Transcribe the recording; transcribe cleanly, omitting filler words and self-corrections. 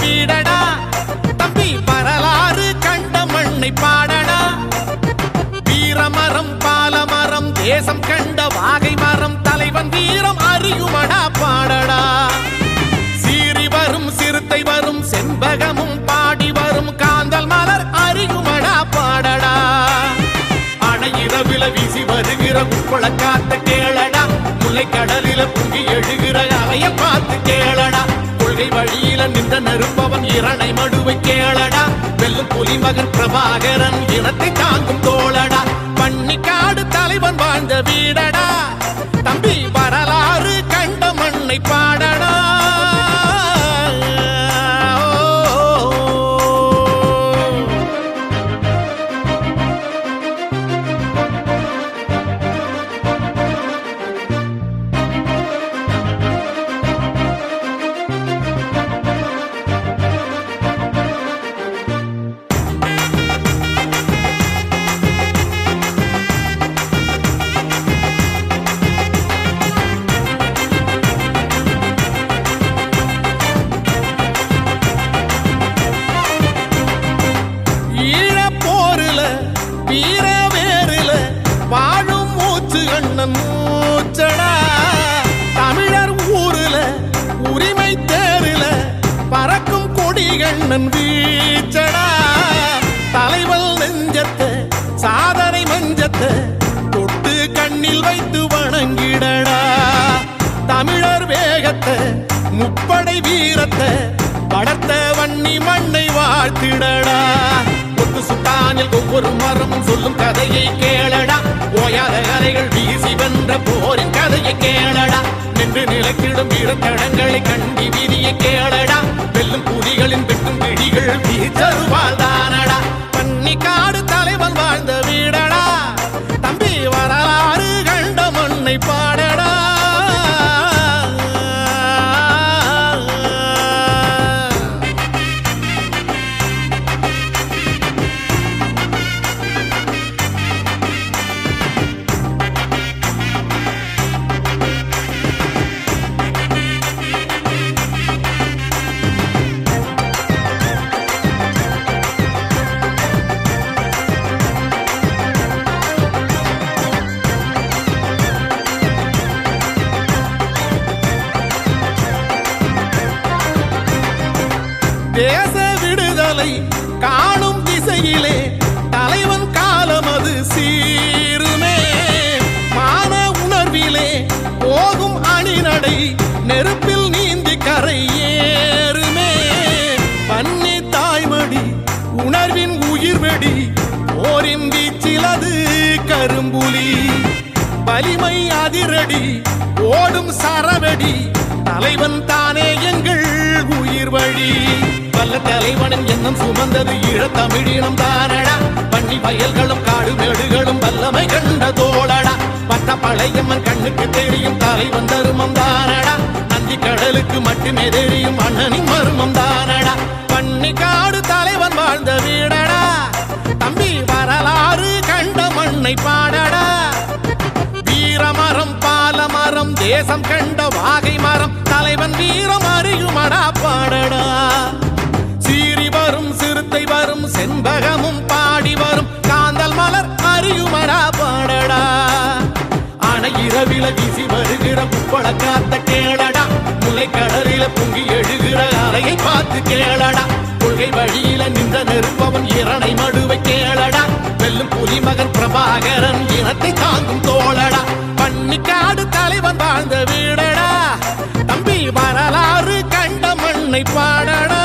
வீடடா தம்பி வரலாறு கண்ட மண்ணை பாடடா. வீரமரம் பாலமரம் தேசம் கண்ட வாகை மரம் தலைவன் வீரம் அறியுமடா பாடடா. சீறி வரும் சிறுத்தை வரும் செண்பகமும் பாடி வரும் காந்தல் மலர் அறியுமடா பாடடா. அணையிரவில வீசி வருகிற உட்புல காத்த கேளடா. முல்லை கடலில பொங்கி எழுகிற அலைய பார்த்து கேளடா. கொள்கை வழியில நின்ற நெருப்பவன் இரணை மடுவை கேளடா. வெல்லும் புலிமகன் பிரபாகரன் இனத்தை தாங்கும் தோழடா. பன்னிக்காடு தலைவன் வாழ்ந்த வீடடா தம்பி வரலாறு கண்ட மண்ணை பாடடா. வாழும் மூச்சு அண்ணன் மூச்சடா. தமிழர் ஊருல உரிமை தேருல பறக்கும் கொடிகண்ணன் வீச்சடா. தலைவல் நெஞ்சத்தை சாதனை மஞ்சத்தை தொட்டு கண்ணில் வைத்து வணங்கிடடா. தமிழர் வேகத்தை முப்படை வீரத்தை வளர்த்த வன்னி மண்ணை வாழ்த்திடடா. சுட்டானில் ஒவ்வொரு மரமும் சொல்லும் கதையை கேளடா. ஓயாத கதைகள் வீசி வென்ற போரின் கதையை கேளடா. நின்று நிலக்கிடும் வீரத்தடங்களை கண்டி வீதியை கேளடா. வெல்லும் புலிகளின் வெட்டும் பிடிகள் வீச்சருவாழ்தானடா. பன்னிக்காடு தலைவன் வாழ்ந்த வீடடா தம்பி வரலாறு கண்ட மண்ணை பாடடா. தேச விடுதலை காணும் திசையிலே தலைவன் காலம் அது சீருமே. மான உணர்விலே போகும் அணிநடை நெருப்பில் நீந்தி கரை ஏறுமே. பன்னி தாய்மடி உணர்வின் உயிர்வெடி போரின் வீச்சிலது கரும்புலி. வலிமை அதிரடி ஓடும் சரவெடி தலைவன் தானே எங்கள் உயிர் வழி. வல்ல தலைவனின் எண்ணம் சுமந்தது ஈழத்தமிழினம் தானடா. பன்னி வயல்களும் காடு மேடுகளும் வல்லமை கண்ட தோழடா. பட்ட பழையம்மன் கண்ணுக்கு தெரியும் தலைவன் தருமம் தானடா. நந்தி கடலுக்கு மட்டுமே தெரியும் அண்ணனின் மர்மம் தானடா. பன்னிக்காடு தலைவன் வாழ்ந்த வீடடா தம்பி வரலாறு கண்ட மண்ணை பாடடா. வீரமரம் பாலமரம் தேசம் கண்ட வாகை மரம் தலைவன் வீரம் அறியுமடா பாடடா. சீறி வரும் சிறுத்தை வரும் செண்பகமும் பாடி வரும் காந்தல் மலர் அறியுமடா பாடடா. அணையிரவில வீசி வருகிற உட்புல காத்த கேளடா. முல்லை கடலில பொங்கி எழுகிற அலையை பார்த்து கேளடா. கொள்கை வழியில நின்ற நெருப்பவன் இரணை மடுவை கேளடா. வெல்லும் புலிமகன் பிரபாகரன் இனத்தை தாங்கும் தோழடா. பன்னிக்காடு தலைவன் வாழ்ந்த வீடடா தம்பி வரலாறு கண்ட மண்ணை பாடடா.